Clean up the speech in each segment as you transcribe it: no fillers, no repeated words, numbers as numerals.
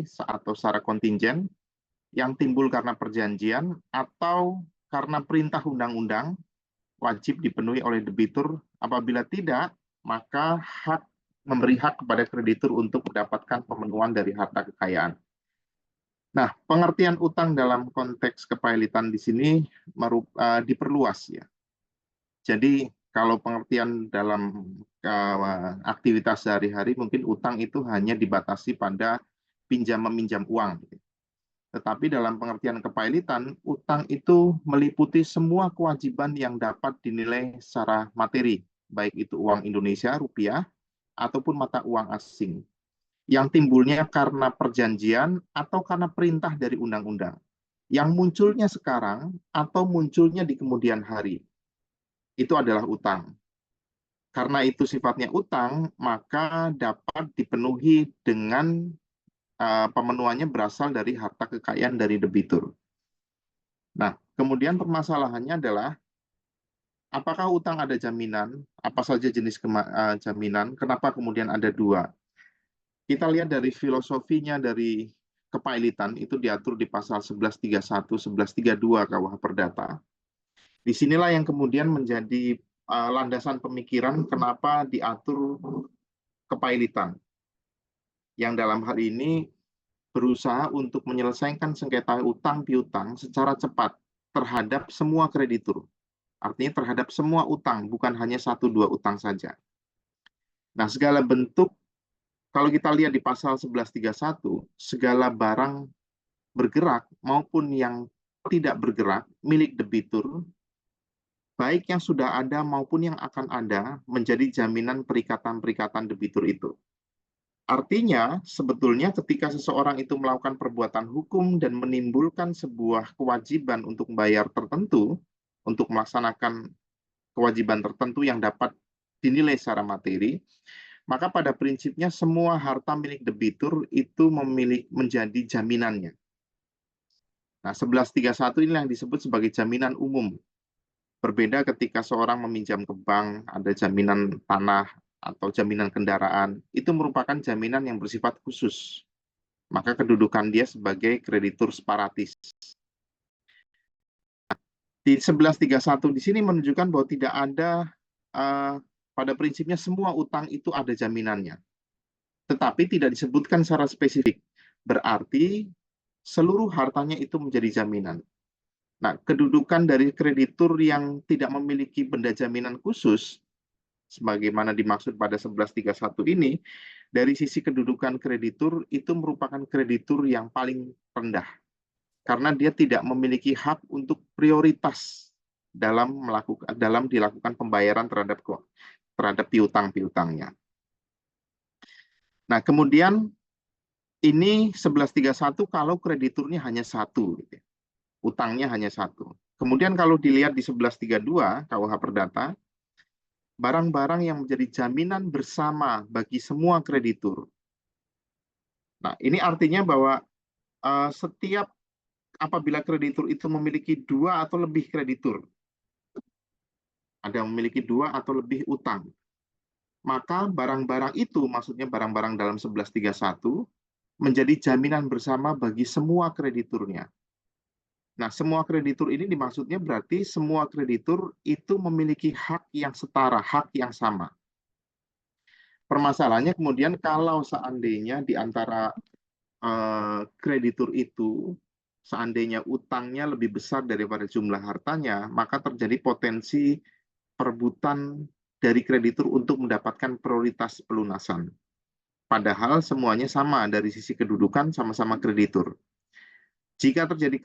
atau secara kontingen yang timbul karena perjanjian atau karena perintah undang-undang wajib dipenuhi oleh debitur. Apabila tidak, maka memberi hak kepada kreditur untuk mendapatkan pemenuhan dari harta kekayaan. Nah, pengertian utang dalam konteks kepahilitan di sini diperluas ya. Jadi kalau pengertian dalam aktivitas sehari-hari mungkin utang itu hanya dibatasi pada pinjam meminjam uang. Tetapi dalam pengertian kepahilitan, utang itu meliputi semua kewajiban yang dapat dinilai secara materi, baik itu uang Indonesia, rupiah, ataupun mata uang asing, yang timbulnya karena perjanjian atau karena perintah dari undang-undang, yang munculnya sekarang atau munculnya di kemudian hari. Itu adalah utang. Karena itu sifatnya utang, maka dapat dipenuhi dengan pemenuhannya berasal dari harta kekayaan dari debitur. Nah, kemudian permasalahannya adalah apakah utang ada jaminan? Apa saja jenis jaminan? Kenapa kemudian ada dua? Kita lihat dari filosofinya dari kepahilitan itu diatur di pasal 1131, 1132 KUH Perdata. Disinilah yang kemudian menjadi landasan pemikiran kenapa diatur kepahilitan. Yang dalam hal ini berusaha untuk menyelesaikan sengketa utang piutang secara cepat terhadap semua kreditur. Artinya terhadap semua utang, bukan hanya satu dua utang saja. Nah, segala bentuk, kalau kita lihat di pasal 1131, segala barang bergerak maupun yang tidak bergerak milik debitur, baik yang sudah ada maupun yang akan ada, menjadi jaminan perikatan-perikatan debitur itu. Artinya, sebetulnya ketika seseorang itu melakukan perbuatan hukum dan menimbulkan sebuah kewajiban untuk membayar tertentu, untuk melaksanakan kewajiban tertentu yang dapat dinilai secara materi, maka pada prinsipnya semua harta milik debitur itu menjadi jaminannya. Nah, 1131 ini yang disebut sebagai jaminan umum. Berbeda ketika seorang meminjam ke bank, ada jaminan tanah atau jaminan kendaraan, itu merupakan jaminan yang bersifat khusus. Maka kedudukan dia sebagai kreditur separatis. Di 1131 di sini menunjukkan bahwa tidak ada, pada prinsipnya semua utang itu ada jaminannya. Tetapi tidak disebutkan secara spesifik. Berarti seluruh hartanya itu menjadi jaminan. Nah, kedudukan dari kreditur yang tidak memiliki benda jaminan khusus, sebagaimana dimaksud pada 1131 ini, dari sisi kedudukan kreditur itu merupakan kreditur yang paling rendah. Karena dia tidak memiliki hak untuk prioritas dalam dilakukan pembayaran terhadap piutang-piutangnya. Nah, kemudian ini 1131 kalau krediturnya hanya satu, gitu. Utangnya hanya satu. Kemudian kalau dilihat di 1132 KUH Perdata, barang-barang yang menjadi jaminan bersama bagi semua kreditur. Nah, ini artinya bahwa setiap apabila kreditur itu memiliki dua atau lebih kreditur, ada yang memiliki dua atau lebih utang, maka barang-barang itu, maksudnya barang-barang dalam 1131, menjadi jaminan bersama bagi semua krediturnya. Nah, semua kreditur ini dimaksudnya berarti semua kreditur itu memiliki hak yang setara, hak yang sama. Permasalahannya kemudian kalau seandainya di antara kreditur itu, seandainya utangnya lebih besar daripada jumlah hartanya, maka terjadi potensi perebutan dari kreditur untuk mendapatkan prioritas pelunasan. Padahal semuanya sama dari sisi kedudukan, sama-sama kreditur. Jika terjadi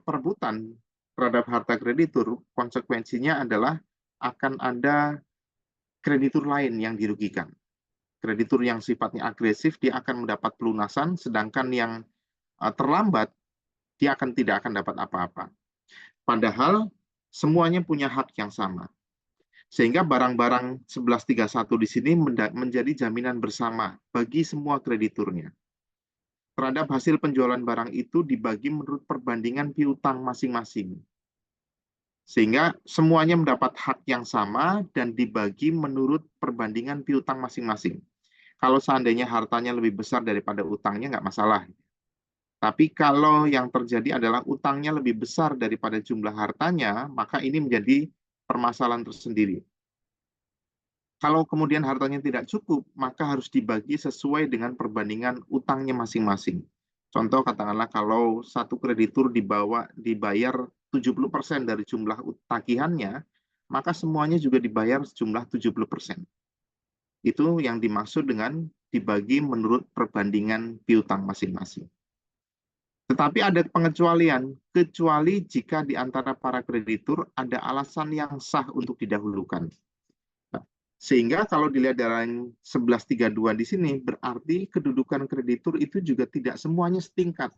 perebutan terhadap harta kreditur, konsekuensinya adalah akan ada kreditur lain yang dirugikan. Kreditur yang sifatnya agresif, dia akan mendapat pelunasan, sedangkan yang terlambat, dia tidak akan dapat apa-apa. Padahal semuanya punya hak yang sama. Sehingga barang-barang 1131 di sini menjadi jaminan bersama bagi semua krediturnya. Terhadap hasil penjualan barang itu dibagi menurut perbandingan piutang masing-masing. Sehingga semuanya mendapat hak yang sama dan dibagi menurut perbandingan piutang masing-masing. Kalau seandainya hartanya lebih besar daripada utangnya, nggak masalah. Tapi kalau yang terjadi adalah utangnya lebih besar daripada jumlah hartanya, maka ini menjadi permasalahan tersendiri. Kalau kemudian hartanya tidak cukup, maka harus dibagi sesuai dengan perbandingan utangnya masing-masing. Contoh katakanlah kalau satu kreditur dibayar 70% dari jumlah tagihannya, maka semuanya juga dibayar sejumlah 70%. Itu yang dimaksud dengan dibagi menurut perbandingan piutang masing-masing. Tetapi ada pengecualian, kecuali jika di antara para kreditur ada alasan yang sah untuk didahulukan. Nah, sehingga kalau dilihat dari 1132 di sini, berarti kedudukan kreditur itu juga tidak semuanya setingkat.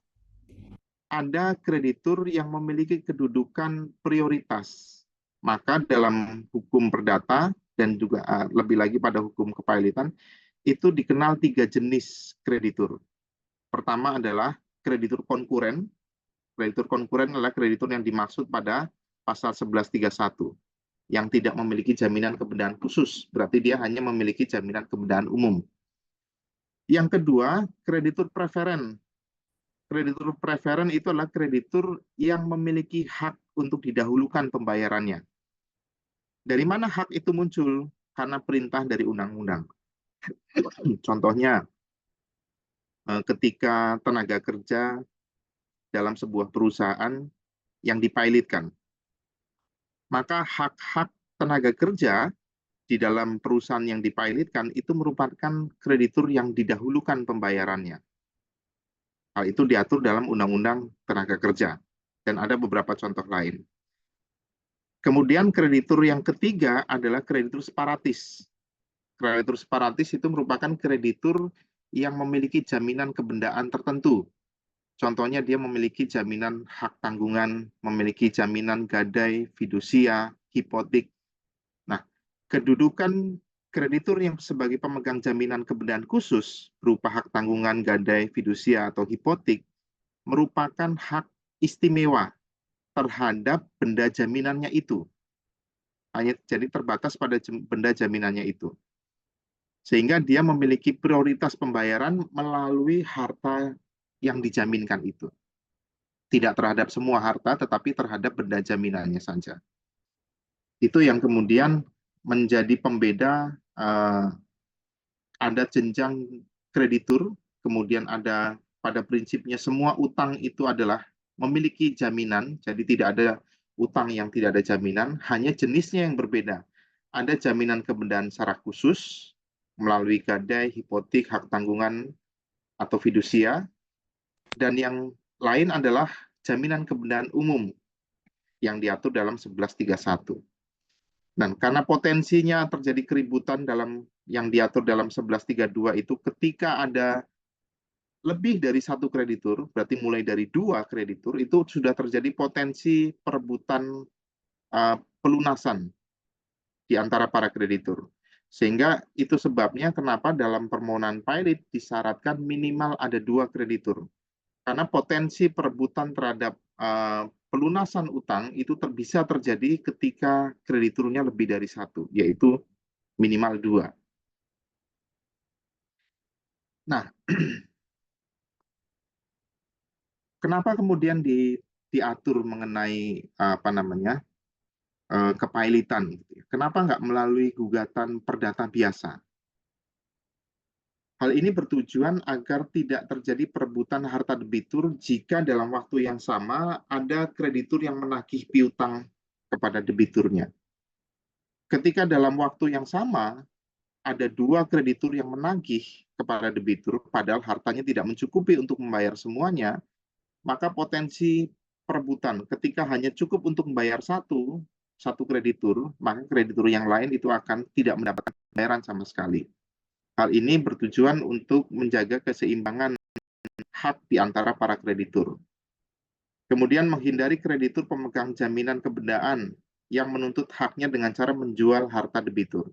Ada kreditur yang memiliki kedudukan prioritas. Maka dalam hukum perdata dan juga lebih lagi pada hukum kepailitan, itu dikenal 3 jenis kreditur. Pertama adalah kreditur konkuren. Kreditur konkuren adalah kreditur yang dimaksud pada pasal 1131 yang tidak memiliki jaminan kebenaran khusus, berarti dia hanya memiliki jaminan kebenaran umum. Yang kedua, kreditur preferen. Kreditur preferen itu adalah kreditur yang memiliki hak untuk didahulukan pembayarannya. Dari mana hak itu muncul? Karena perintah dari undang-undang. Contohnya, ketika tenaga kerja dalam sebuah perusahaan yang dipilotkan, maka hak-hak tenaga kerja di dalam perusahaan yang dipilotkan itu merupakan kreditur yang didahulukan pembayarannya. Hal itu diatur dalam Undang-Undang Tenaga Kerja dan ada beberapa contoh lain. Kemudian kreditur yang ketiga adalah kreditur separatis. Kreditur separatis itu merupakan kreditur yang memiliki jaminan kebendaan tertentu. Contohnya dia memiliki jaminan hak tanggungan, memiliki jaminan gadai, fidusia, hipotek. Nah, kedudukan kreditur yang sebagai pemegang jaminan kebendaan khusus berupa hak tanggungan, gadai, fidusia, atau hipotek merupakan hak istimewa terhadap benda jaminannya itu. Hanya jadi terbatas pada benda jaminannya itu. Sehingga dia memiliki prioritas pembayaran melalui harta yang dijaminkan itu. Tidak terhadap semua harta, tetapi terhadap benda jaminannya saja. Itu yang kemudian menjadi pembeda ada jenjang kreditur, kemudian ada pada prinsipnya semua utang itu adalah memiliki jaminan, jadi tidak ada utang yang tidak ada jaminan, hanya jenisnya yang berbeda. Ada jaminan kebendaan secara khusus melalui gadai, hipotek, hak tanggungan, atau fidusia, dan yang lain adalah jaminan kebendaan umum yang diatur dalam 1131. Dan karena potensinya terjadi keributan dalam yang diatur dalam 1132 itu ketika ada lebih dari satu kreditur, berarti mulai dari 2 kreditur, itu sudah terjadi potensi perebutan pelunasan di antara para kreditur. Sehingga itu sebabnya kenapa dalam permohonan pilot disyaratkan minimal ada 2 kreditur. Karena potensi perebutan terhadap pelunasan utang itu bisa terjadi ketika krediturnya lebih dari 1, yaitu minimal 2. Nah, kenapa kemudian diatur mengenai kepailitan? Kenapa nggak melalui gugatan perdata biasa? Hal ini bertujuan agar tidak terjadi perebutan harta debitur jika dalam waktu yang sama ada kreditur yang menagih piutang kepada debiturnya. Ketika dalam waktu yang sama ada 2 kreditur yang menagih kepada debitur, padahal hartanya tidak mencukupi untuk membayar semuanya, maka potensi perebutan ketika hanya cukup untuk membayar satu kreditur, maka kreditur yang lain itu akan tidak mendapatkan pembayaran sama sekali. Hal ini bertujuan untuk menjaga keseimbangan hak di antara para kreditur. Kemudian menghindari kreditur pemegang jaminan kebendaan yang menuntut haknya dengan cara menjual harta debitur.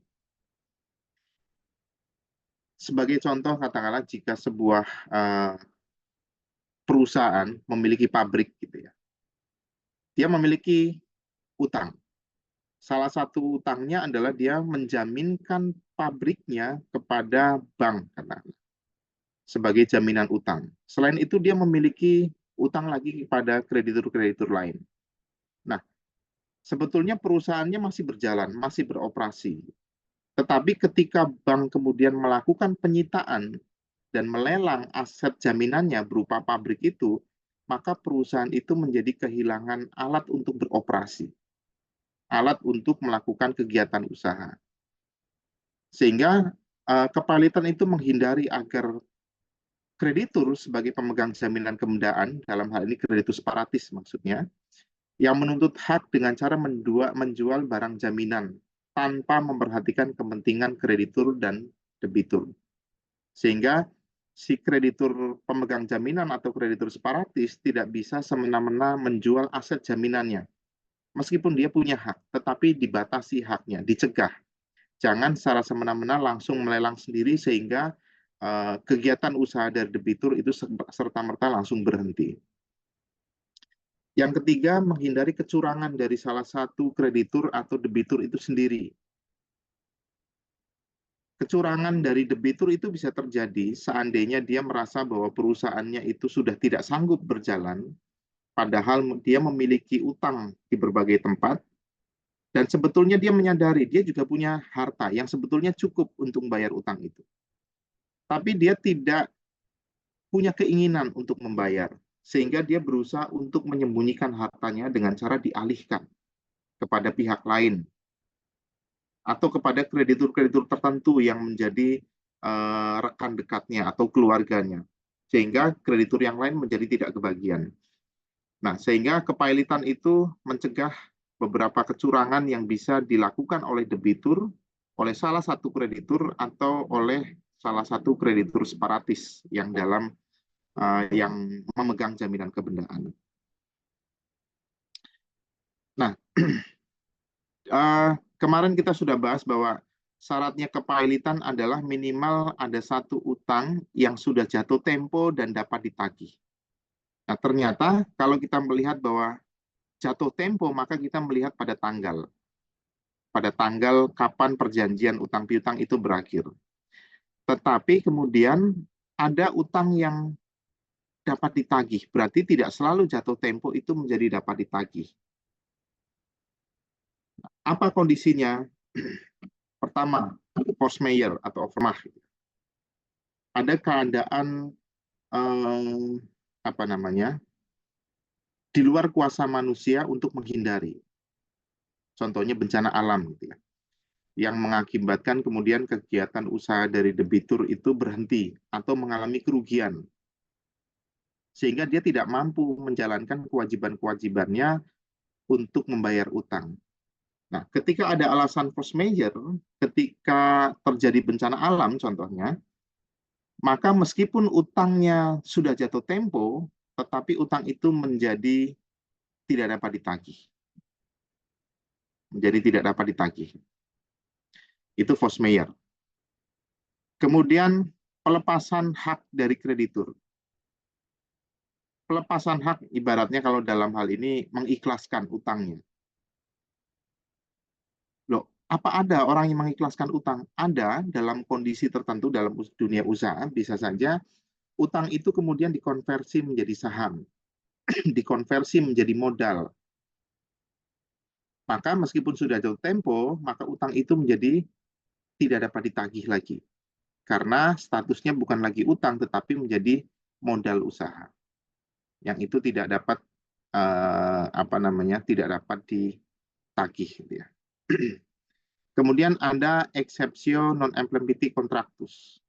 Sebagai contoh, katakanlah jika sebuah perusahaan memiliki pabrik gitu ya, dia memiliki utang Salah satu utangnya adalah dia menjaminkan pabriknya kepada bank, sebagai jaminan utang. Selain itu, dia memiliki utang lagi kepada kreditur-kreditur lain. Nah, sebetulnya perusahaannya masih berjalan, masih beroperasi. Tetapi ketika bank kemudian melakukan penyitaan dan melelang aset jaminannya berupa pabrik itu, maka perusahaan itu menjadi kehilangan alat untuk beroperasi, alat untuk melakukan kegiatan usaha. Sehingga kepalitan itu menghindari agar kreditur sebagai pemegang jaminan kebendaan, dalam hal ini kreditur separatis maksudnya, yang menuntut hak dengan cara menjual barang jaminan tanpa memperhatikan kepentingan kreditur dan debitur. Sehingga si kreditur pemegang jaminan atau kreditur separatis tidak bisa semena-mena menjual aset jaminannya. Meskipun dia punya hak, tetapi dibatasi haknya, dicegah. Jangan secara semena-mena langsung melelang sendiri sehingga kegiatan usaha dari debitur itu serta-merta langsung berhenti. Yang ketiga, menghindari kecurangan dari salah satu kreditur atau debitur itu sendiri. Kecurangan dari debitur itu bisa terjadi seandainya dia merasa bahwa perusahaannya itu sudah tidak sanggup berjalan, padahal dia memiliki utang di berbagai tempat, dan sebetulnya dia menyadari dia juga punya harta yang sebetulnya cukup untuk membayar utang itu. Tapi dia tidak punya keinginan untuk membayar, sehingga dia berusaha untuk menyembunyikan hartanya dengan cara dialihkan kepada pihak lain atau kepada kreditur-kreditur tertentu yang menjadi rekan dekatnya atau keluarganya, sehingga kreditur yang lain menjadi tidak kebagian. Nah, sehingga kepailitan itu mencegah beberapa kecurangan yang bisa dilakukan oleh debitur, oleh salah satu kreditur atau oleh salah satu kreditur separatis yang yang memegang jaminan kebendaan. Nah, kemarin kita sudah bahas bahwa syaratnya kepailitan adalah minimal ada satu utang yang sudah jatuh tempo dan dapat ditagih. Nah, ternyata kalau kita melihat bahwa jatuh tempo, maka kita melihat pada tanggal. Pada tanggal kapan perjanjian utang piutang itu berakhir. Tetapi kemudian ada utang yang dapat ditagih. Berarti tidak selalu jatuh tempo itu menjadi dapat ditagih. Apa kondisinya? Pertama, force majeure atau overmach. Ada keadaan apa namanya, di luar kuasa manusia untuk menghindari. Contohnya bencana alam, gitu ya, yang mengakibatkan kemudian kegiatan usaha dari debitur itu berhenti atau mengalami kerugian, sehingga dia tidak mampu menjalankan kewajiban-kewajibannya untuk membayar utang. Nah, ketika ada alasan force majeure, ketika terjadi bencana alam contohnya, maka meskipun utangnya sudah jatuh tempo, tetapi utang itu menjadi tidak dapat ditagih. Menjadi tidak dapat ditagih. Itu force majeure. Kemudian pelepasan hak dari kreditur. Pelepasan hak ibaratnya kalau dalam hal ini mengikhlaskan utangnya. Loh, apa ada orang yang mengikhlaskan utang? Ada dalam kondisi tertentu dalam dunia usaha, bisa saja utang itu kemudian dikonversi menjadi saham, dikonversi menjadi modal. Maka meskipun sudah jatuh tempo, maka utang itu menjadi tidak dapat ditagih lagi. Karena statusnya bukan lagi utang, tetapi menjadi modal usaha. Yang itu tidak dapat tidak dapat ditagih. Gitu ya. Kemudian ada exceptio non implementi contractus.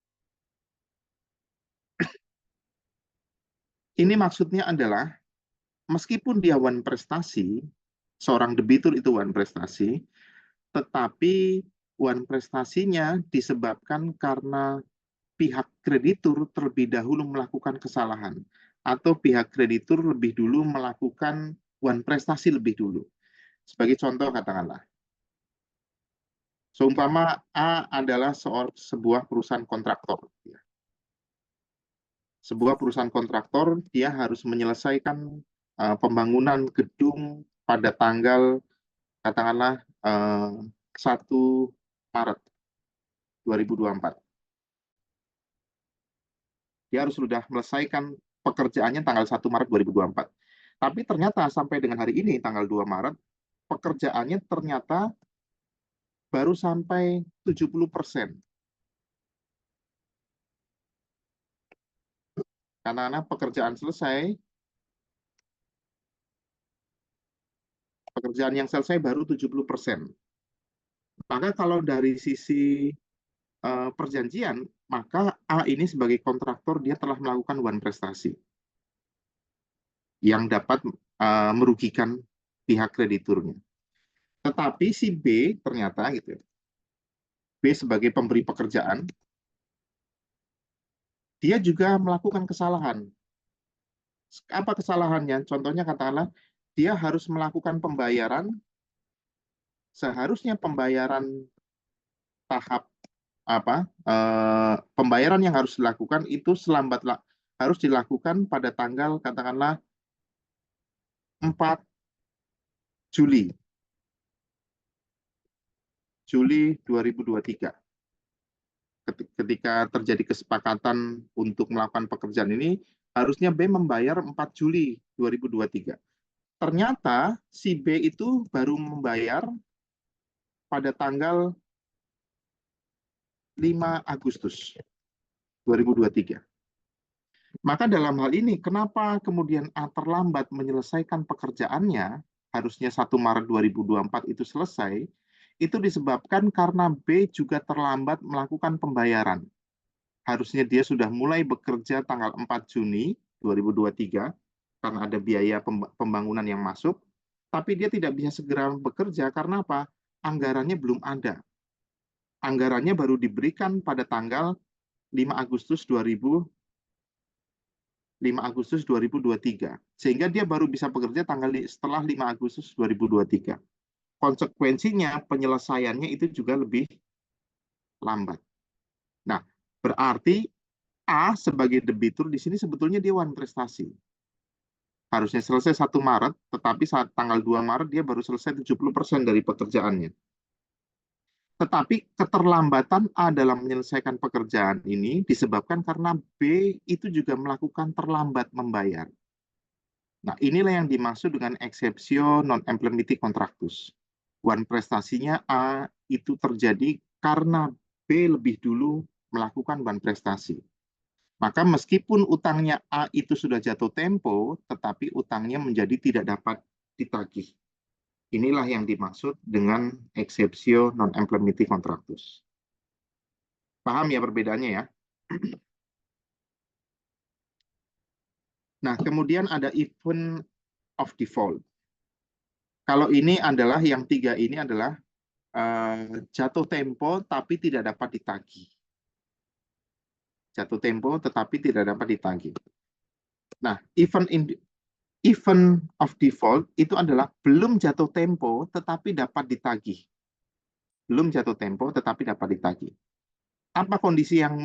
Ini maksudnya adalah meskipun dia one prestasi, seorang debitur itu one prestasi, tetapi one prestasinya disebabkan karena pihak kreditur terlebih dahulu melakukan kesalahan atau pihak kreditur lebih dulu melakukan one prestasi lebih dulu. Sebagai contoh katakanlah, seumpama A adalah sebuah perusahaan kontraktor. Sebuah perusahaan kontraktor, dia harus menyelesaikan pembangunan gedung pada tanggal katakanlah 1 Maret 2024. Dia harus sudah melesaikan pekerjaannya tanggal 1 Maret 2024. Tapi ternyata sampai dengan hari ini, tanggal 2 Maret, pekerjaannya ternyata baru sampai 70%. Karena pekerjaan selesai, pekerjaan yang selesai baru 70%. Maka kalau dari sisi perjanjian, maka A ini sebagai kontraktor dia telah melakukan one prestasi yang dapat merugikan pihak krediturnya. Tetapi si B ternyata gitu ya, B sebagai pemberi pekerjaan, dia juga melakukan kesalahan. Apa kesalahannya? Contohnya katakanlah dia harus melakukan pembayaran, seharusnya pembayaran tahap pembayaran yang harus dilakukan itu harus dilakukan pada tanggal katakanlah 4 Juli 2023. Ketika terjadi kesepakatan untuk melakukan pekerjaan ini, harusnya B membayar 4 Juli 2023. Ternyata si B itu baru membayar pada tanggal 5 Agustus 2023. Maka dalam hal ini, kenapa kemudian A terlambat menyelesaikan pekerjaannya, harusnya 1 Maret 2024 itu selesai, itu disebabkan karena B juga terlambat melakukan pembayaran. Harusnya dia sudah mulai bekerja tanggal 4 Juni 2023, karena ada biaya pembangunan yang masuk, tapi dia tidak bisa segera bekerja karena apa? Anggarannya belum ada. Anggarannya baru diberikan pada tanggal 5 Agustus 2023. Sehingga dia baru bisa bekerja setelah 5 Agustus 2023. Konsekuensinya penyelesaiannya itu juga lebih lambat. Nah, berarti A sebagai debitur di sini sebetulnya dia one prestasi. Harusnya selesai 1 Maret, tetapi saat tanggal 2 Maret dia baru selesai 70% dari pekerjaannya. Tetapi keterlambatan A dalam menyelesaikan pekerjaan ini disebabkan karena B itu juga melakukan terlambat membayar. Nah, inilah yang dimaksud dengan exceptio non implementi contractus. One prestasinya A itu terjadi karena B lebih dulu melakukan one prestasi. Maka meskipun utangnya A itu sudah jatuh tempo, tetapi utangnya menjadi tidak dapat ditagih. Inilah yang dimaksud dengan exceptio non implementi contractus. Paham ya perbedaannya ya? Nah, kemudian ada event of default. Kalau ini adalah yang 3 ini adalah jatuh tempo tapi tidak dapat ditagih. Jatuh tempo tetapi tidak dapat ditagih. Nah, event of default itu adalah belum jatuh tempo tetapi dapat ditagih. Belum jatuh tempo tetapi dapat ditagih. Apa kondisi yang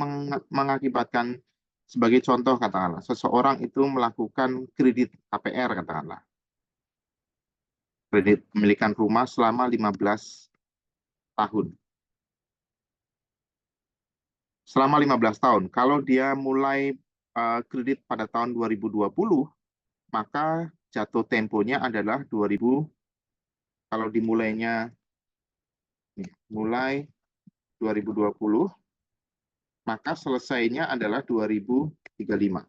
mengakibatkan, sebagai contoh katakanlah, seseorang itu melakukan kredit KPR katakanlah. Kredit pemilikan rumah selama 15 tahun. Selama 15 tahun. Kalau dia mulai kredit pada tahun 2020, maka jatuh temponya adalah 2000. Kalau dimulainya mulai 2020, maka selesainya adalah 2035.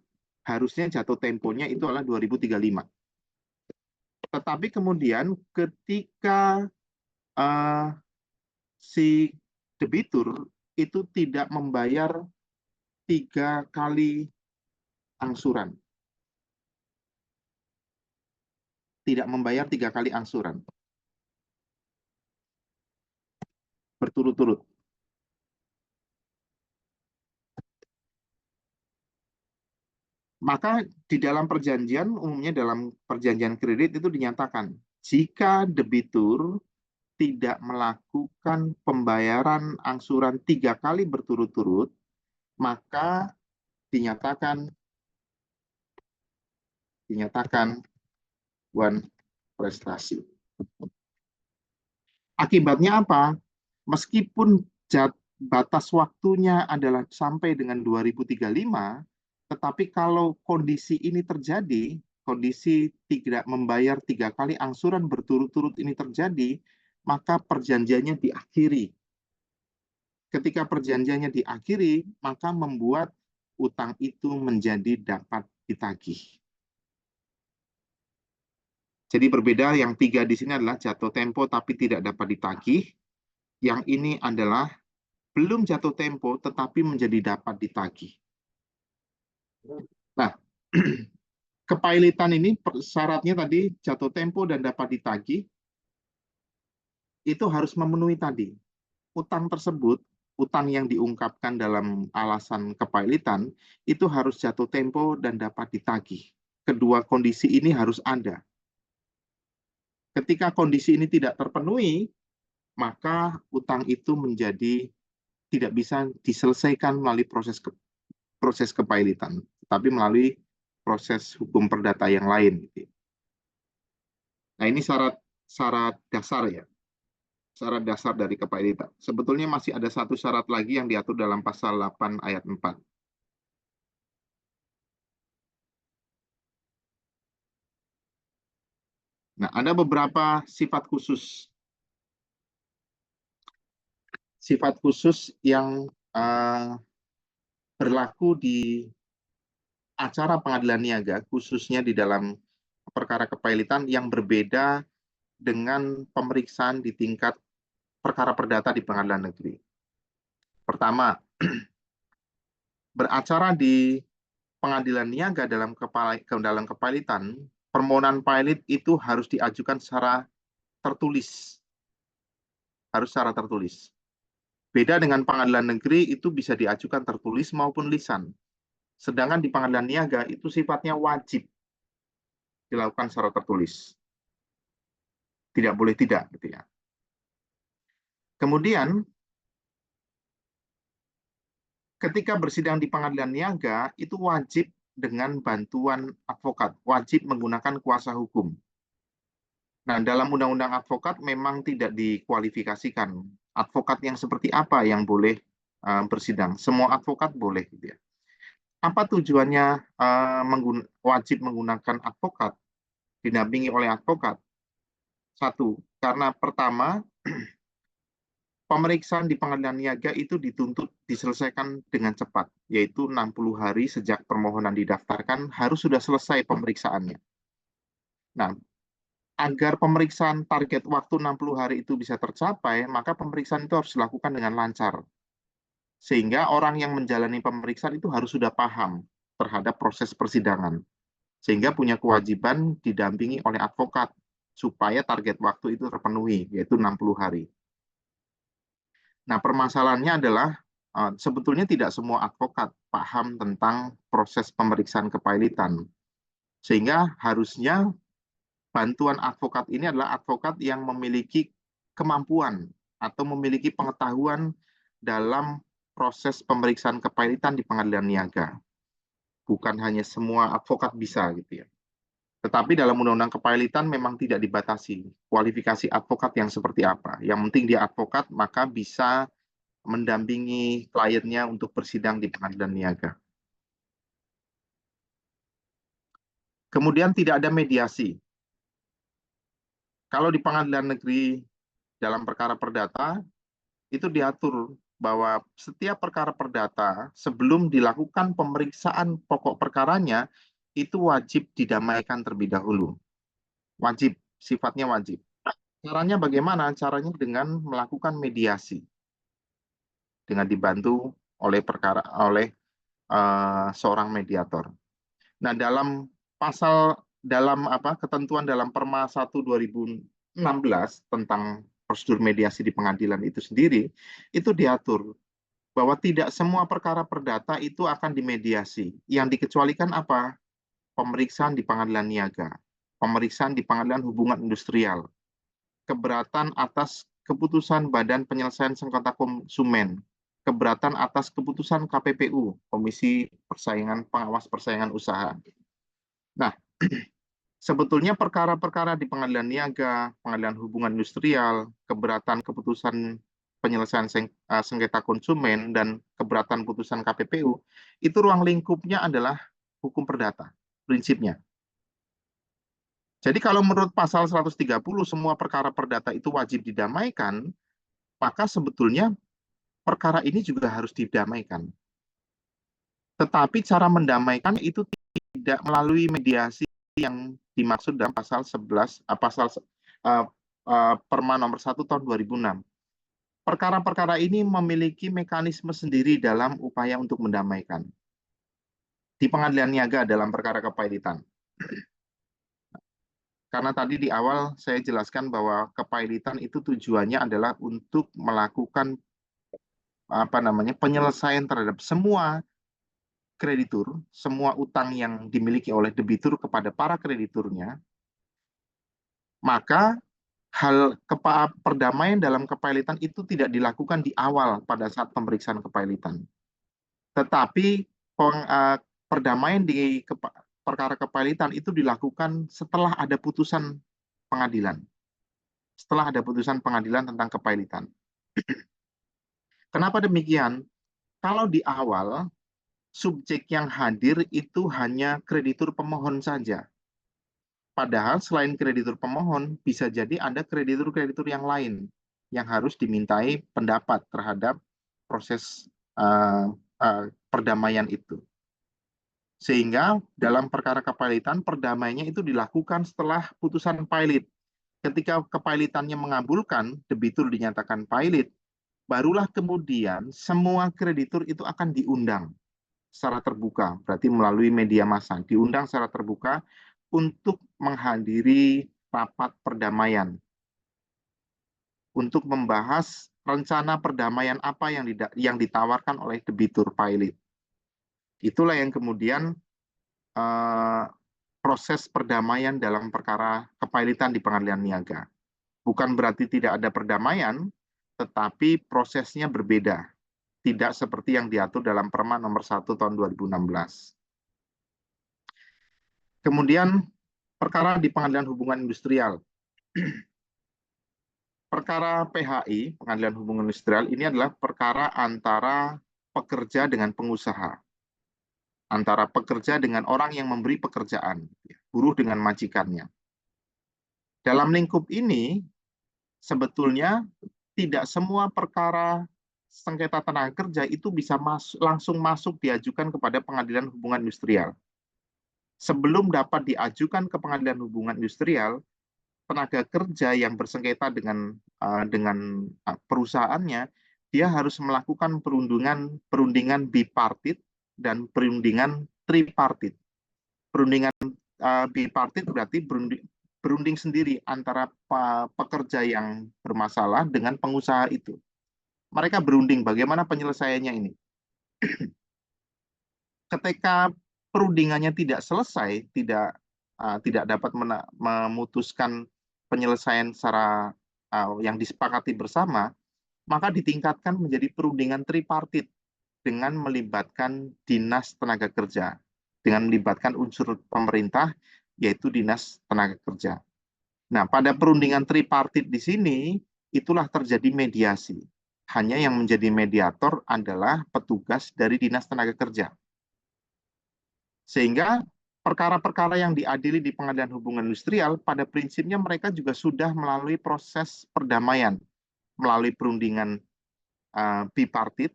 Harusnya jatuh temponya itu adalah 2035. Tetapi kemudian ketika si debitur itu tidak membayar 3 kali angsuran. Tidak membayar 3 kali angsuran. Berturut-turut. Maka di dalam perjanjian, umumnya dalam perjanjian kredit itu dinyatakan, jika debitur tidak melakukan pembayaran angsuran 3 kali berturut-turut, maka dinyatakan one prestasi. Akibatnya apa? Meskipun batas waktunya adalah sampai dengan 2035, tetapi kalau kondisi ini terjadi, kondisi tidak membayar 3 kali angsuran berturut-turut ini terjadi, maka perjanjiannya diakhiri. Ketika perjanjiannya diakhiri, maka membuat utang itu menjadi dapat ditagih. Jadi berbeda, yang 3 di sini adalah jatuh tempo tapi tidak dapat ditagih. Yang ini adalah belum jatuh tempo tetapi menjadi dapat ditagih. Nah, kepailitan ini syaratnya tadi jatuh tempo dan dapat ditagih itu harus memenuhi tadi. Utang tersebut, utang yang diungkapkan dalam alasan kepailitan itu harus jatuh tempo dan dapat ditagih. Kedua kondisi ini harus ada. Ketika kondisi ini tidak terpenuhi, maka utang itu menjadi tidak bisa diselesaikan melalui proses kepailitan, tapi melalui proses hukum perdata yang lain. Nah, ini syarat dasar ya, syarat dasar dari kepailitan. Sebetulnya masih ada satu syarat lagi yang diatur dalam pasal 8 ayat 4. Nah, ada beberapa sifat khusus. Sifat khusus yang berlaku di acara pengadilan niaga, khususnya di dalam perkara kepailitan yang berbeda dengan pemeriksaan di tingkat perkara perdata di pengadilan negeri. Pertama, beracara di pengadilan niaga dalam kepailitan, permohonan pailit itu harus diajukan secara tertulis. Harus secara tertulis. Beda dengan pengadilan negeri, itu bisa diajukan tertulis maupun lisan. Sedangkan di pengadilan niaga, itu sifatnya wajib dilakukan secara tertulis. Tidak boleh tidak, gitu ya. Kemudian, ketika bersidang di pengadilan niaga, itu wajib dengan bantuan advokat, wajib menggunakan kuasa hukum. Nah, dalam undang-undang advokat memang tidak dikualifikasikan advokat yang seperti apa yang boleh bersidang. Semua advokat boleh, gitu ya. Apa tujuannya wajib menggunakan advokat, didampingi oleh advokat? Satu, karena pertama, pemeriksaan di pengadilan niaga itu dituntut diselesaikan dengan cepat, yaitu 60 hari sejak permohonan didaftarkan harus sudah selesai pemeriksaannya. Nah, agar pemeriksaan target waktu 60 hari itu bisa tercapai, maka pemeriksaan itu harus dilakukan dengan lancar. Sehingga orang yang menjalani pemeriksaan itu harus sudah paham terhadap proses persidangan. Sehingga punya kewajiban didampingi oleh advokat supaya target waktu itu terpenuhi, yaitu 60 hari. Nah, permasalahannya adalah sebetulnya tidak semua advokat paham tentang proses pemeriksaan kepailitan. Sehingga harusnya bantuan advokat ini adalah advokat yang memiliki kemampuan atau memiliki pengetahuan dalam proses pemeriksaan kepailitan di pengadilan niaga. Bukan hanya semua advokat bisa, gitu ya. Tetapi dalam undang-undang kepailitan memang tidak dibatasi kualifikasi advokat yang seperti apa. Yang penting dia advokat, maka bisa mendampingi kliennya untuk bersidang di pengadilan niaga. Kemudian tidak ada mediasi. Kalau di pengadilan negeri dalam perkara perdata, itu diatur bahwa setiap perkara perdata sebelum dilakukan pemeriksaan pokok perkaranya, itu wajib didamaikan terlebih dahulu. Wajib, sifatnya wajib. Caranya bagaimana? Caranya dengan melakukan mediasi. Dengan dibantu oleh seorang mediator. Nah, dalam ketentuan dalam Perma 1 2016 tentang prosedur mediasi di pengadilan itu sendiri, itu diatur bahwa tidak semua perkara perdata itu akan dimediasi. Yang dikecualikan apa? Pemeriksaan di pengadilan niaga, pemeriksaan di pengadilan hubungan industrial, keberatan atas keputusan Badan Penyelesaian Sengketa Konsumen, keberatan atas keputusan KPPU, Komisi Pengawas Persaingan Usaha. Nah, Sebetulnya perkara-perkara di pengadilan niaga, pengadilan hubungan industrial, keberatan keputusan penyelesaian sengketa konsumen, dan keberatan putusan KPPU, itu ruang lingkupnya adalah hukum perdata, prinsipnya. Jadi kalau menurut pasal 130 semua perkara perdata itu wajib didamaikan, maka sebetulnya perkara ini juga harus didamaikan. Tetapi cara mendamaikan itu tidak melalui mediasi yang dimaksud dalam pasal 11 Perma nomor 1 tahun 2006. Perkara-perkara ini memiliki mekanisme sendiri dalam upaya untuk mendamaikan. Di pengadilan niaga dalam perkara kepailitan. Karena tadi di awal saya jelaskan bahwa kepailitan itu tujuannya adalah untuk melakukan penyelesaian terhadap semua kreditur, semua utang yang dimiliki oleh debitur kepada para krediturnya, maka perdamaian dalam kepailitan itu tidak dilakukan di awal pada saat pemeriksaan kepailitan. Tetapi perdamaian di perkara kepailitan itu dilakukan setelah ada putusan pengadilan. Setelah ada putusan pengadilan tentang kepailitan. Kenapa demikian? Kalau di awal, subjek yang hadir itu hanya kreditur pemohon saja. Padahal selain kreditur pemohon, bisa jadi ada kreditur-kreditur yang lain yang harus dimintai pendapat terhadap proses perdamaian itu. Sehingga dalam perkara kepailitan, perdamaiannya itu dilakukan setelah putusan pailit. Ketika kepailitannya mengabulkan, debitur dinyatakan pailit, barulah kemudian semua kreditur itu akan diundang secara terbuka, berarti melalui media massa, diundang secara terbuka untuk menghadiri rapat perdamaian, untuk membahas rencana perdamaian apa yang ditawarkan oleh debitur pailit. Itulah yang kemudian proses perdamaian dalam perkara kepailitan di pengadilan niaga. Bukan berarti tidak ada perdamaian, tetapi prosesnya berbeda. Tidak seperti yang diatur dalam Perma nomor 1 tahun 2016. Kemudian perkara di pengadilan hubungan industrial. Perkara PHI, pengadilan hubungan industrial, ini adalah perkara antara pekerja dengan pengusaha. Antara pekerja dengan orang yang memberi pekerjaan, buruh dengan majikannya. Dalam lingkup ini, sebetulnya tidak semua perkara sengketa tenaga kerja itu bisa langsung masuk diajukan kepada pengadilan hubungan industrial. Sebelum dapat diajukan ke pengadilan hubungan industrial, tenaga kerja yang bersengketa dengan perusahaannya, dia harus melakukan perundingan bipartit dan perundingan tripartit. Perundingan bipartit berarti berunding sendiri antara pekerja yang bermasalah dengan pengusaha itu. Mereka berunding bagaimana penyelesaiannya ini. Ketika perundingannya tidak selesai, tidak dapat memutuskan penyelesaian secara yang disepakati bersama, maka ditingkatkan menjadi perundingan tripartit dengan melibatkan dinas tenaga kerja, dengan melibatkan unsur pemerintah, yaitu dinas tenaga kerja. Nah, pada perundingan tripartit di sini, itulah terjadi mediasi. Hanya yang menjadi mediator adalah petugas dari dinas tenaga kerja. Sehingga perkara-perkara yang diadili di pengadilan hubungan industrial, pada prinsipnya mereka juga sudah melalui proses perdamaian, melalui perundingan bipartit,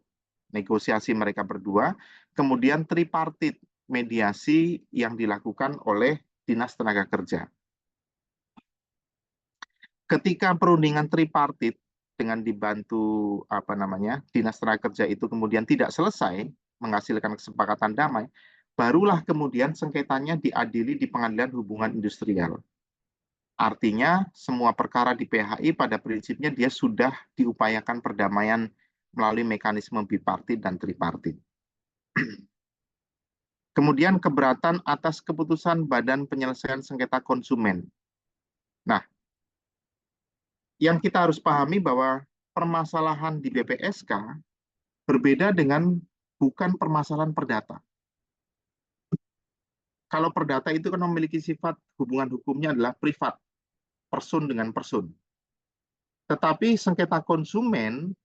negosiasi mereka berdua, kemudian tripartit, mediasi yang dilakukan oleh dinas tenaga kerja. Ketika perundingan tripartit dengan dibantu dinas tenaga kerja itu kemudian tidak selesai menghasilkan kesepakatan damai, barulah kemudian sengketanya diadili di pengadilan hubungan industrial. Artinya semua perkara di PHI pada prinsipnya dia sudah diupayakan perdamaian melalui mekanisme bipartit dan tripartit. Kemudian keberatan atas keputusan Badan Penyelesaian Sengketa Konsumen. Nah, yang kita harus pahami bahwa permasalahan di BPSK berbeda dengan bukan permasalahan perdata. Kalau perdata itu kan memiliki sifat hubungan hukumnya adalah privat, person dengan person. Tetapi sengketa konsumen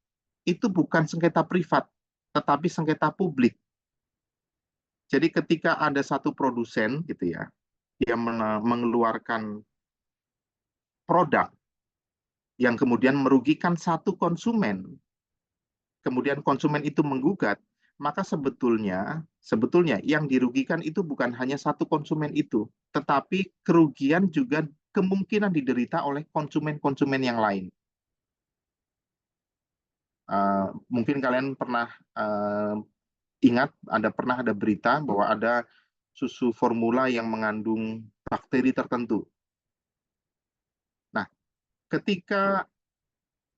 itu bukan sengketa privat, tetapi sengketa publik. Jadi ketika ada satu produsen gitu ya, dia mengeluarkan produk yang kemudian merugikan satu konsumen, kemudian konsumen itu menggugat, maka sebetulnya yang dirugikan itu bukan hanya satu konsumen itu, tetapi kerugian juga kemungkinan diderita oleh konsumen-konsumen yang lain. Mungkin kalian pernah ingat pernah ada berita bahwa ada susu formula yang mengandung bakteri tertentu. Nah, ketika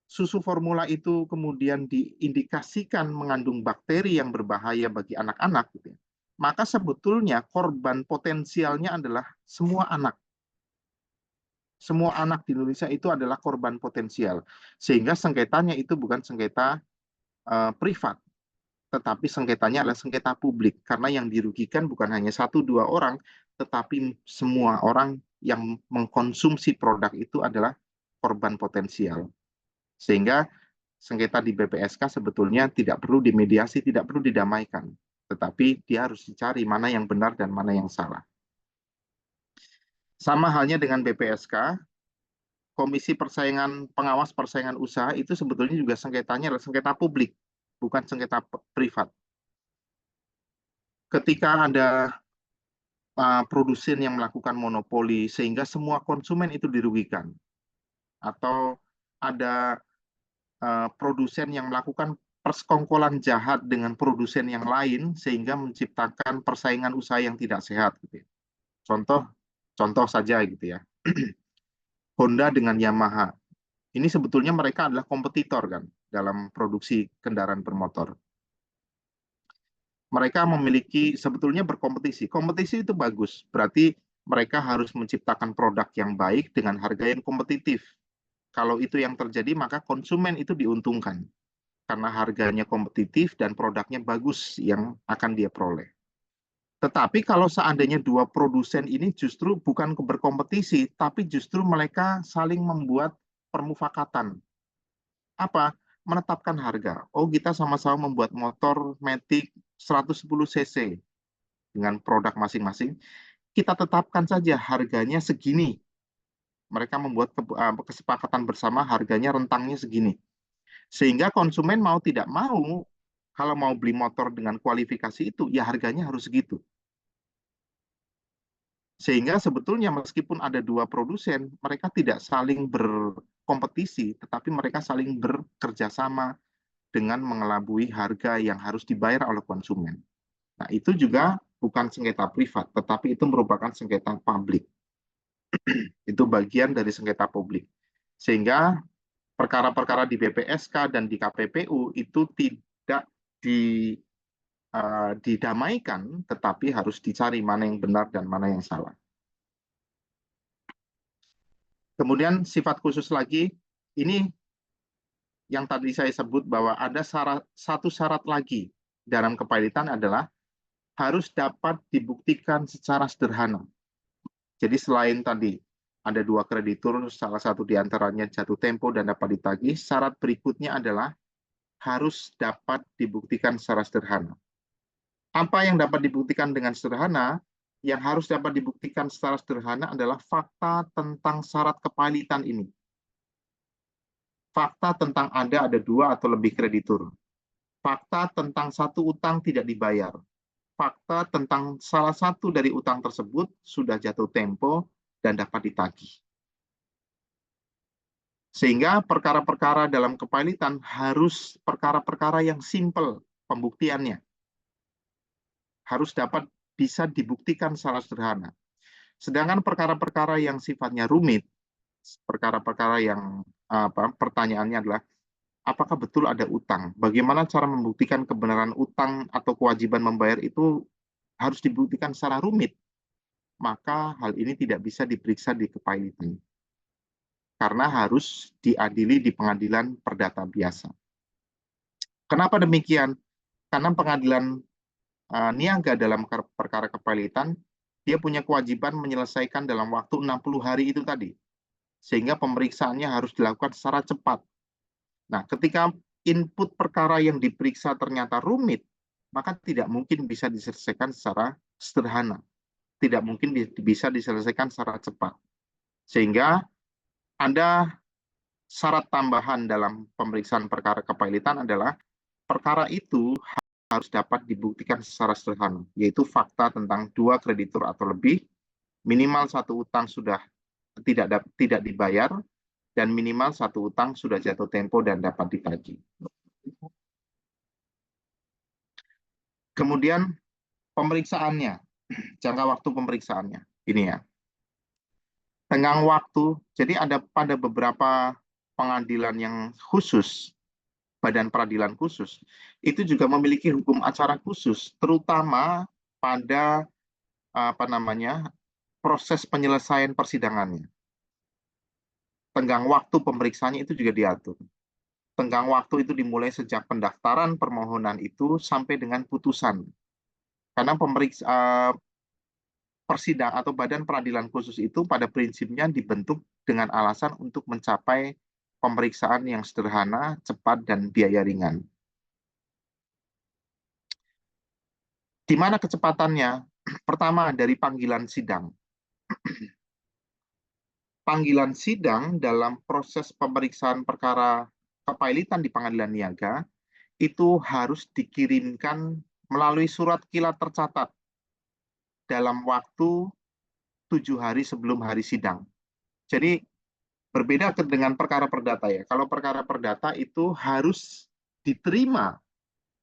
susu formula itu kemudian diindikasikan mengandung bakteri yang berbahaya bagi anak-anak, gitu ya, maka sebetulnya korban potensialnya adalah semua anak. Semua anak di Indonesia itu adalah korban potensial. Sehingga sengketanya itu bukan sengketa privat, tetapi sengketanya adalah sengketa publik. Karena yang dirugikan bukan hanya satu dua orang, tetapi semua orang yang mengkonsumsi produk itu adalah korban potensial. Sehingga sengketa di BPSK sebetulnya tidak perlu dimediasi, tidak perlu didamaikan. Tetapi dia harus dicari mana yang benar dan mana yang salah. Sama halnya dengan BPSK, Komisi Pengawas Persaingan Usaha itu sebetulnya juga sengketanya adalah sengketa publik, bukan sengketa privat. Ketika ada produsen yang melakukan monopoli sehingga semua konsumen itu dirugikan, atau ada produsen yang melakukan persekongkolan jahat dengan produsen yang lain sehingga menciptakan persaingan usaha yang tidak sehat, gitu ya. Contoh saja gitu ya. Honda dengan Yamaha. Ini sebetulnya mereka adalah kompetitor kan dalam produksi kendaraan bermotor. Mereka sebetulnya berkompetisi. Kompetisi itu bagus, berarti mereka harus menciptakan produk yang baik dengan harga yang kompetitif. Kalau itu yang terjadi, maka konsumen itu diuntungkan karena harganya kompetitif dan produknya bagus yang akan dia peroleh. Tetapi kalau seandainya dua produsen ini justru bukan berkompetisi, tapi justru mereka saling membuat permufakatan. Apa? Menetapkan harga. Oh, kita sama-sama membuat motor Matic 110 cc dengan produk masing-masing. Kita tetapkan saja harganya segini. Mereka membuat kesepakatan bersama harganya rentangnya segini. Sehingga konsumen mau tidak mau, kalau mau beli motor dengan kualifikasi itu, ya harganya harus segitu. Sehingga sebetulnya meskipun ada dua produsen, mereka tidak saling berkompetisi, tetapi mereka saling bekerja sama dengan mengelabui harga yang harus dibayar oleh konsumen. Nah, itu juga bukan sengketa privat, tetapi itu merupakan sengketa publik. Itu bagian dari sengketa publik. Sehingga perkara-perkara di BPSK dan di KPPU itu tidak didamaikan, tetapi harus dicari mana yang benar dan mana yang salah. Kemudian sifat khusus lagi, ini yang tadi saya sebut bahwa ada satu syarat lagi dalam kepilitan adalah harus dapat dibuktikan secara sederhana. Jadi selain tadi ada dua kreditur, salah satu diantaranya jatuh tempo dan dapat ditagih, syarat berikutnya adalah harus dapat dibuktikan secara sederhana. Apa yang dapat dibuktikan dengan sederhana? Yang harus dapat dibuktikan secara sederhana adalah fakta tentang syarat kepilitan ini. Fakta tentang ada dua atau lebih kreditur. Fakta tentang satu utang tidak dibayar. Fakta tentang salah satu dari utang tersebut sudah jatuh tempo dan dapat ditagih. Sehingga perkara-perkara dalam kepilitan harus perkara-perkara yang simpel pembuktiannya. Harus dapat bisa dibuktikan secara sederhana. Sedangkan perkara-perkara yang sifatnya rumit, perkara-perkara yang pertanyaannya adalah apakah betul ada utang? Bagaimana cara membuktikan kebenaran utang atau kewajiban membayar itu harus dibuktikan secara rumit. Maka hal ini tidak bisa diperiksa di kepilitan. Karena harus diadili di pengadilan perdata biasa. Kenapa demikian? Karena pengadilan niaga dalam perkara kepilitan dia punya kewajiban menyelesaikan dalam waktu 60 hari itu tadi. Sehingga pemeriksaannya harus dilakukan secara cepat. Nah, ketika input perkara yang diperiksa ternyata rumit, maka tidak mungkin bisa diselesaikan secara sederhana. Tidak mungkin bisa diselesaikan secara cepat. Sehingga ada syarat tambahan dalam pemeriksaan perkara kepailitan adalah perkara itu harus dapat dibuktikan secara sederhana, yaitu fakta tentang 2 kreditur atau lebih, minimal 1 utang sudah tidak dibayar, dan minimal 1 utang sudah jatuh tempo dan dapat ditagih. Kemudian pemeriksaannya, jangka waktu pemeriksaannya, ini ya. Tenggang waktu, jadi ada pada beberapa pengadilan yang khusus, badan peradilan khusus, itu juga memiliki hukum acara khusus, terutama pada proses penyelesaian persidangannya. Tenggang waktu pemeriksaannya itu juga diatur. Tenggang waktu itu dimulai sejak pendaftaran permohonan itu sampai dengan putusan. Karena persidang atau badan peradilan khusus itu pada prinsipnya dibentuk dengan alasan untuk mencapai pemeriksaan yang sederhana, cepat, dan biaya ringan. Di mana kecepatannya? Pertama, dari panggilan sidang. Panggilan sidang dalam proses pemeriksaan perkara kepailitan di pengadilan niaga itu harus dikirimkan melalui surat kilat tercatat dalam waktu 7 hari sebelum hari sidang. Jadi berbeda dengan perkara perdata ya. Kalau perkara perdata itu harus diterima,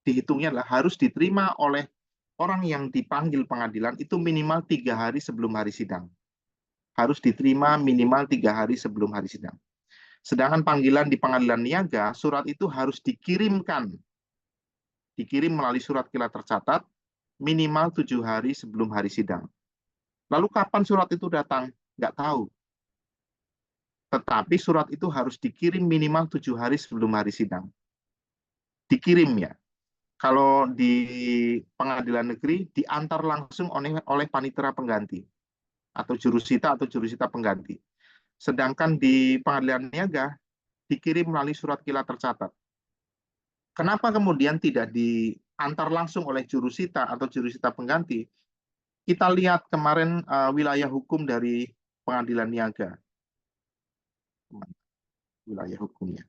dihitungnya adalah harus diterima oleh orang yang dipanggil pengadilan itu minimal 3 hari sebelum hari sidang. Harus diterima minimal 3 hari sebelum hari sidang. Sedangkan panggilan di pengadilan niaga, surat itu harus dikirim melalui surat kilat tercatat minimal 7 hari sebelum hari sidang. Lalu kapan surat itu datang? Nggak tahu. Tetapi surat itu harus dikirim minimal 7 hari sebelum hari sidang. Dikirim ya. Kalau di pengadilan negeri, diantar langsung oleh panitera pengganti atau jurusita pengganti. Sedangkan di pengadilan niaga, dikirim melalui surat kilat tercatat. Kenapa kemudian tidak diantar langsung oleh jurusita atau jurusita pengganti? Kita lihat kemarin wilayah hukum dari pengadilan niaga. Wilayah hukumnya.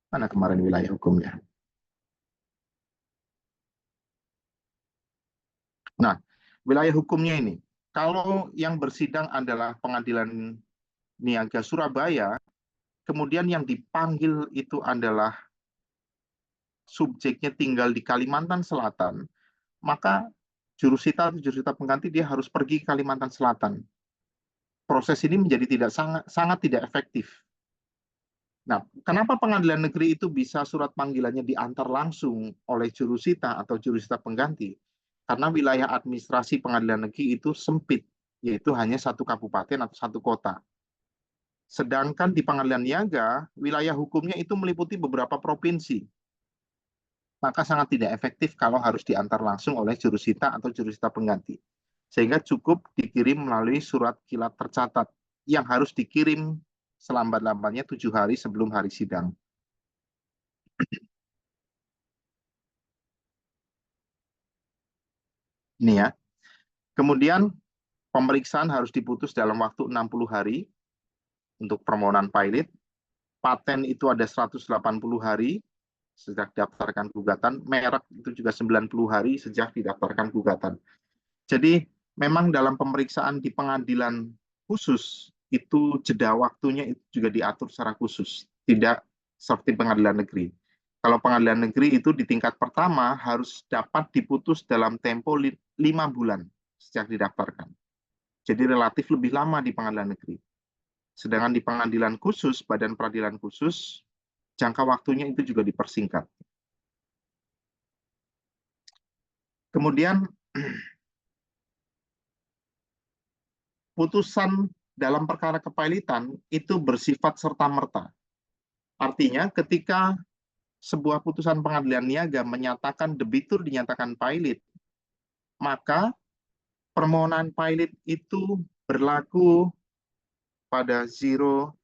Mana kemarin wilayah hukumnya? Nah, wilayah hukumnya ini, kalau yang bersidang adalah pengadilan niaga Surabaya, kemudian yang dipanggil itu adalah subjeknya tinggal di Kalimantan Selatan, maka jurusita atau jurusita pengganti dia harus pergi ke Kalimantan Selatan. Proses ini menjadi sangat tidak efektif. Nah, kenapa pengadilan negeri itu bisa surat panggilannya diantar langsung oleh jurusita atau jurusita pengganti? Karena wilayah administrasi pengadilan negeri itu sempit, yaitu hanya 1 kabupaten atau 1 kota. Sedangkan di pengadilan niaga, wilayah hukumnya itu meliputi beberapa provinsi. Maka sangat tidak efektif kalau harus diantar langsung oleh jurusita atau jurusita pengganti. Sehingga cukup dikirim melalui surat kilat tercatat yang harus dikirim selambat-lambatnya 7 hari sebelum hari sidang. Ini ya. Kemudian pemeriksaan harus diputus dalam waktu 60 hari untuk permohonan pilot. Paten itu ada 180 hari sejak didaftarkan gugatan. Merek itu juga 90 hari sejak didaftarkan gugatan. Jadi memang dalam pemeriksaan di pengadilan khusus itu jeda waktunya itu juga diatur secara khusus, tidak seperti pengadilan negeri. Kalau pengadilan negeri itu di tingkat pertama harus dapat diputus dalam tempo 5 bulan sejak didaftarkan. Jadi relatif lebih lama di pengadilan negeri. Sedangkan di pengadilan khusus, badan peradilan khusus, jangka waktunya itu juga dipersingkat. Kemudian putusan dalam perkara kepailitan itu bersifat serta-merta. Artinya ketika sebuah putusan pengadilan niaga menyatakan debitur dinyatakan pilot, maka permohonan pilot itu berlaku pada 0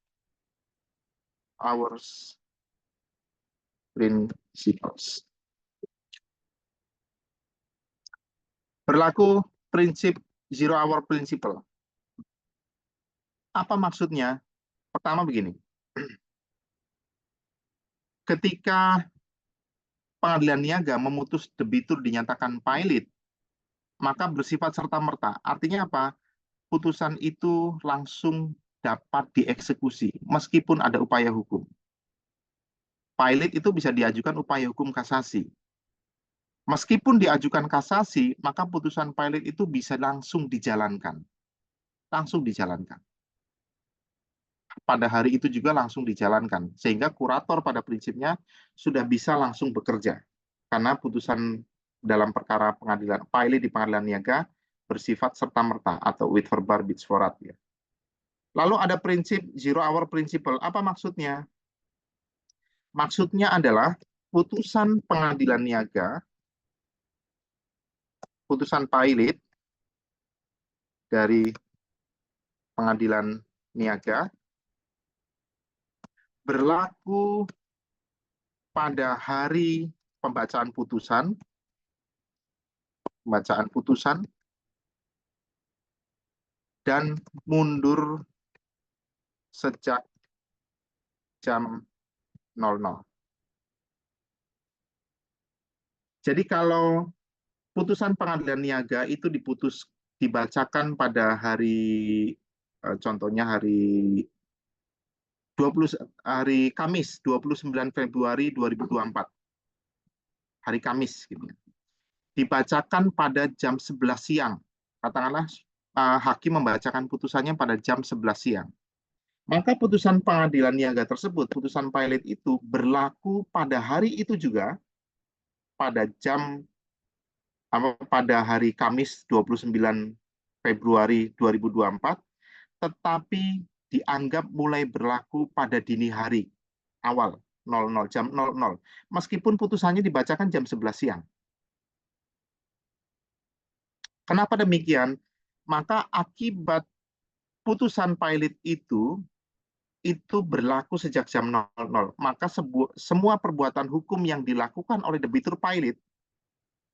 hours principles. Berlaku prinsip 0 hour principle. Apa maksudnya? Pertama begini. Ketika pengadilan niaga memutus debitur dinyatakan pilot, maka bersifat serta-merta. Artinya apa? Putusan itu langsung dapat dieksekusi meskipun ada upaya hukum. Pilot itu bisa diajukan upaya hukum kasasi. Meskipun diajukan kasasi, maka putusan pilot itu bisa langsung dijalankan. Langsung dijalankan. Pada hari itu juga langsung dijalankan. Sehingga kurator pada prinsipnya sudah bisa langsung bekerja. Karena putusan dalam perkara pengadilan pilot di pengadilan niaga bersifat serta-merta atau with verba bis vorat. Ya. Lalu ada prinsip 0 hour principle. Apa maksudnya? Maksudnya adalah putusan pengadilan niaga, putusan pilot dari pengadilan niaga berlaku pada hari pembacaan putusan dan mundur sejak jam 00. Jadi kalau putusan pengadilan niaga itu dibacakan pada hari contohnya hari Kamis 29 Februari 2024. Hari Kamis gitu. Dibacakan pada jam 11 siang. Katakanlah hakim membacakan putusannya pada jam 11 siang. Maka putusan pengadilan niaga tersebut, putusan pilot itu berlaku pada hari itu juga, pada hari Kamis 29 Februari 2024, tetapi dianggap mulai berlaku pada dini hari awal 00 jam 00. Meskipun putusannya dibacakan jam 11 siang. Kenapa demikian? Maka akibat putusan pilot itu berlaku sejak jam 00. Maka semua perbuatan hukum yang dilakukan oleh debitur pilot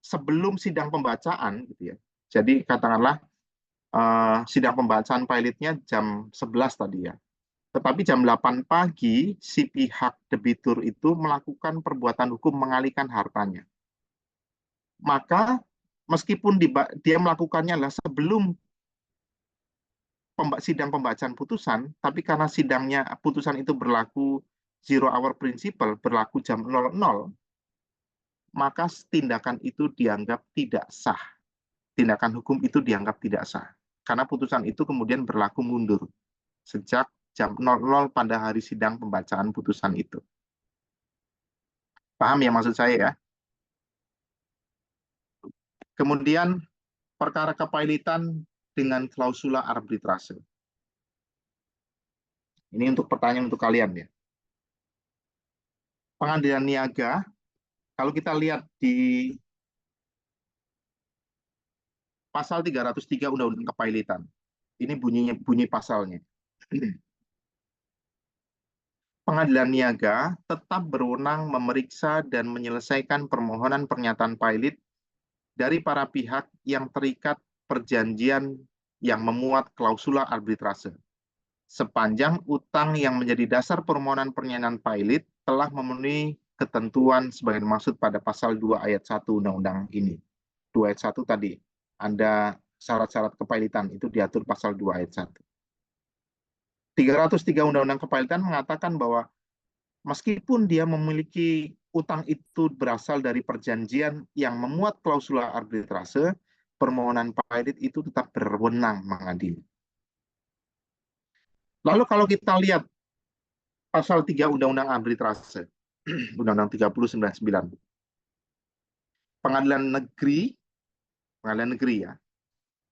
sebelum sidang pembacaan, gitu ya. Jadi katakanlah sidang pembacaan pilotnya jam 11 tadi ya. Tetapi jam 8 pagi si pihak debitur itu melakukan perbuatan hukum mengalihkan hartanya. Maka meskipun dia melakukannya adalah sebelum sidang pembacaan putusan, tapi karena putusan itu berlaku 0 hour principle, berlaku jam 00, maka tindakan itu dianggap tidak sah. Tindakan hukum itu dianggap tidak sah. Karena putusan itu kemudian berlaku mundur sejak jam 00 pada hari sidang pembacaan putusan itu. Paham ya maksud saya ya? Kemudian perkara kepailitan dengan klausula arbitrase. Ini untuk pertanyaan untuk kalian ya. Pengadilan niaga, kalau kita lihat di pasal 303 Undang-Undang Kepailitan. Ini bunyi pasalnya. Pengadilan niaga tetap berwenang memeriksa dan menyelesaikan permohonan pernyataan pilot dari para pihak yang terikat perjanjian yang memuat klausula arbitrase. Sepanjang utang yang menjadi dasar permohonan pernyataan pilot telah memenuhi ketentuan sebagai dimaksud pada pasal 2 ayat 1 Undang-Undang ini. 2 ayat 1 tadi, ada syarat-syarat kepailitan, itu diatur pasal 2 ayat 1. 303 Undang-Undang Kepailitan mengatakan bahwa meskipun dia memiliki utang itu berasal dari perjanjian yang memuat klausula arbitrase, permohonan pilot itu tetap berwenang mengadili. Lalu kalau kita lihat pasal 3 Undang-Undang Arbitrase, Undang-Undang 3099, pengadilan negeri ya,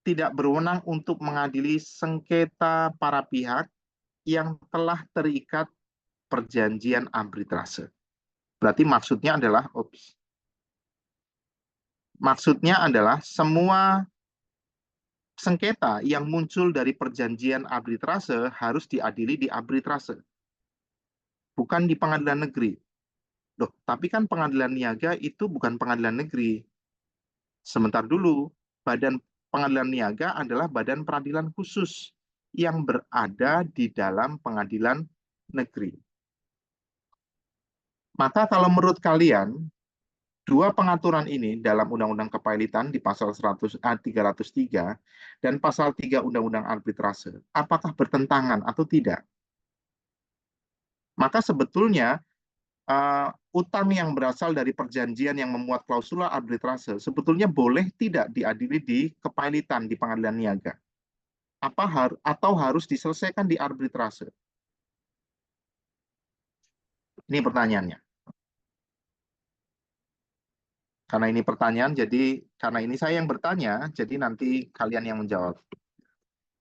tidak berwenang untuk mengadili sengketa para pihak yang telah terikat perjanjian arbitrase. Berarti maksudnya adalah semua sengketa yang muncul dari perjanjian arbitrase harus diadili di arbitrase, bukan di pengadilan negeri. Loh, tapi kan pengadilan niaga itu bukan pengadilan negeri. Sebentar dulu, badan pengadilan niaga adalah badan peradilan khusus yang berada di dalam pengadilan negeri. Maka kalau menurut kalian, dua pengaturan ini dalam Undang-Undang Kepailitan di pasal 303 dan pasal 3 Undang-Undang Arbitrase, apakah bertentangan atau tidak? Maka sebetulnya utang yang berasal dari perjanjian yang memuat klausula arbitrase sebetulnya boleh tidak diadili di kepailitan di pengadilan niaga. Atau harus diselesaikan di arbitrase? Ini pertanyaannya. Karena ini pertanyaan, jadi karena ini saya yang bertanya, jadi nanti kalian yang menjawab.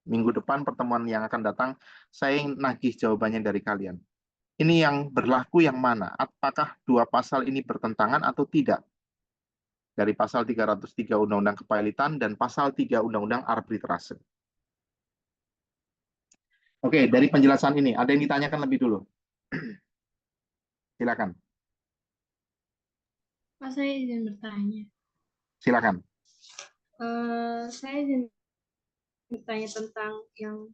Minggu depan pertemuan yang akan datang, saya yang nagih jawabannya dari kalian. Ini yang berlaku yang mana? Apakah dua pasal ini bertentangan atau tidak? Dari pasal 303 Undang-Undang Kepailitan dan pasal 3 Undang-Undang Arbitrase. Oke, dari penjelasan ini, ada yang ditanyakan lebih dulu? Silakan. Pak, saya izin bertanya. Silakan. Saya izin bertanya tentang yang